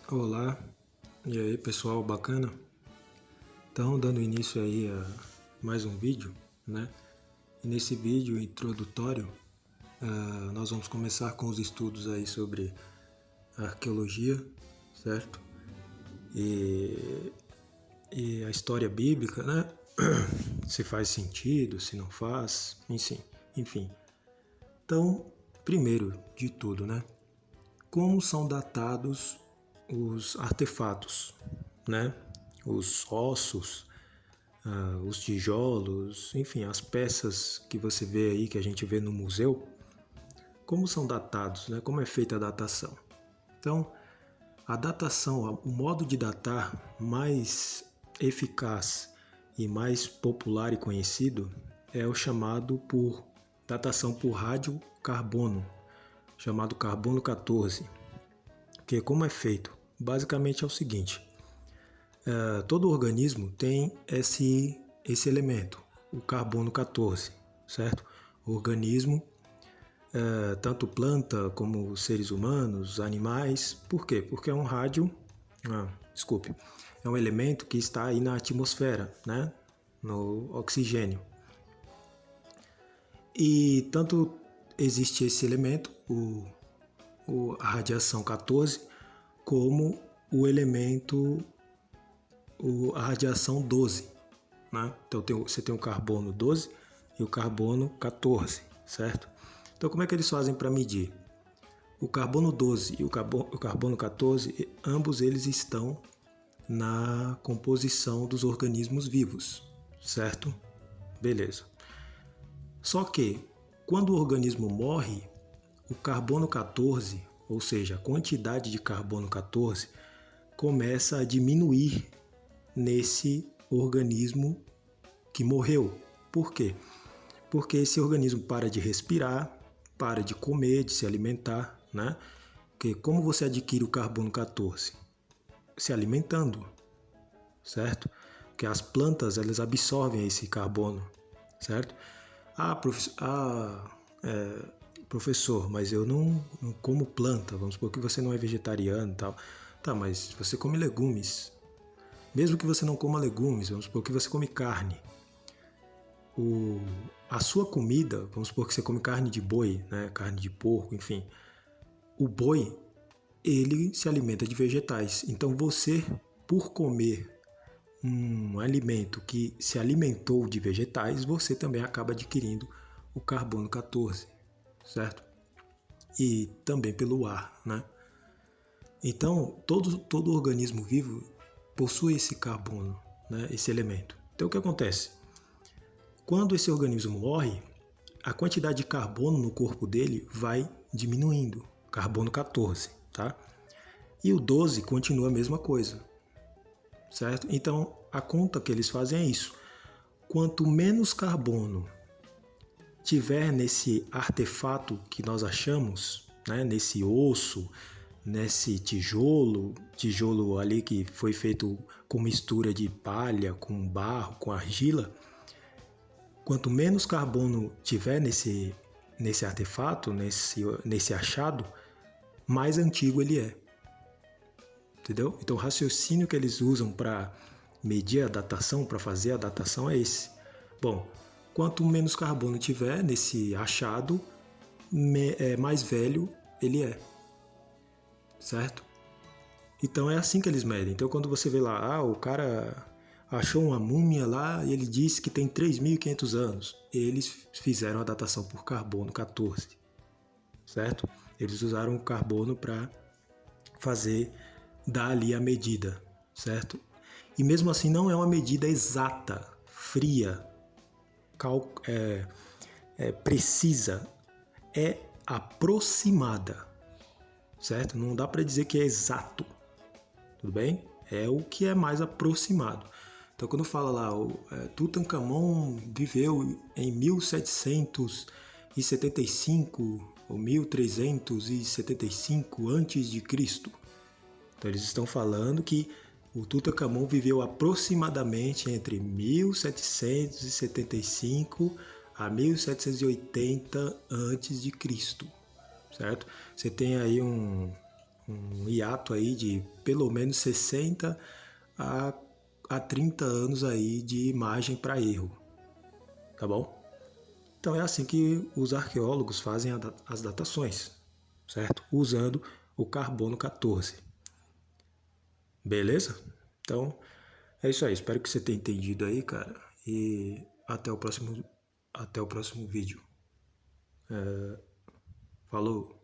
Olá, e aí pessoal, bacana? Então, dando início aí a mais um vídeo, né? E nesse vídeo introdutório, nós vamos começar com os estudos aí sobre a arqueologia, certo? E, e a história bíblica, né? Se faz sentido, se não faz, enfim. Então, primeiro de tudo, né? Como são datados os artefatos, né? Os ossos, os tijolos, enfim, as peças que você vê aí, que a gente vê no museu, como são datados, né? Como é feita a datação? Então, a datação, o modo de datar mais eficaz e mais popular e conhecido é o chamado por datação por radiocarbono, chamado carbono 14. Que como é feito? Basicamente é o seguinte: todo organismo tem esse elemento, o carbono 14, certo? O organismo, tanto planta como seres humanos, animais, por quê? Porque é um é um elemento que está aí na atmosfera, né? No oxigênio. E tanto existe esse elemento, a radiação 14, como o elemento a radiação 12, né? Então você tem o carbono 12 e o carbono 14, certo? Então como é que eles fazem para medir? O carbono 12 e o carbono 14, ambos eles estão na composição dos organismos vivos, certo? Beleza. Só que quando o organismo morre, o carbono 14, ou seja, a quantidade de carbono 14, começa a diminuir nesse organismo que morreu. Por quê? Porque esse organismo para de respirar, para de comer, de se alimentar, né? Porque como você adquire o carbono 14? Se alimentando, certo? Porque as plantas, elas absorvem esse carbono, certo? Professor, mas eu não como planta, vamos supor que você não é vegetariano e tal. Tá, mas você come legumes. Mesmo que você não coma legumes, vamos supor que você come carne. A sua comida, vamos supor que você come carne de boi, né? Carne de porco, enfim. O boi, ele se alimenta de vegetais. Então você, por comer um alimento que se alimentou de vegetais, você também acaba adquirindo o carbono 14, certo? E também pelo ar, né? Então, todo organismo vivo possui esse carbono, né? Esse elemento. Então, o que acontece? Quando esse organismo morre, a quantidade de carbono no corpo dele vai diminuindo, carbono 14, tá? E o 12 continua a mesma coisa, certo? Então, a conta que eles fazem é isso. Quanto menos carbono tiver nesse artefato que nós achamos, né, nesse osso, nesse tijolo ali que foi feito com mistura de palha, com barro, com argila, quanto menos carbono tiver nesse artefato, nesse achado, mais antigo ele é. Entendeu? Então o raciocínio que eles usam para medir a datação, para fazer a datação é esse. Bom, quanto menos carbono tiver nesse achado, mais velho ele é. Certo? Então é assim que eles medem. Então quando você vê lá, o cara achou uma múmia lá e ele disse que tem 3.500 anos. Eles fizeram a datação por carbono 14, certo? Eles usaram o carbono para fazer, dar ali a medida, certo? E mesmo assim não é uma medida exata, fria, precisa, é aproximada, certo? Não dá para dizer que é exato, tudo bem? É o que é mais aproximado. Então, quando fala lá, Tutankhamon viveu em 1775 ou 1375 antes de Cristo. Então, eles estão falando que o Tutankhamon viveu aproximadamente entre 1775 a 1780 antes de Cristo, certo? Você tem aí um hiato aí de pelo menos 60 a 30 anos aí de margem para erro, tá bom? Então é assim que os arqueólogos fazem as datações, certo? Usando o carbono 14. Beleza? Então é isso aí. Espero que você tenha entendido aí, cara. E até o próximo vídeo. Falou!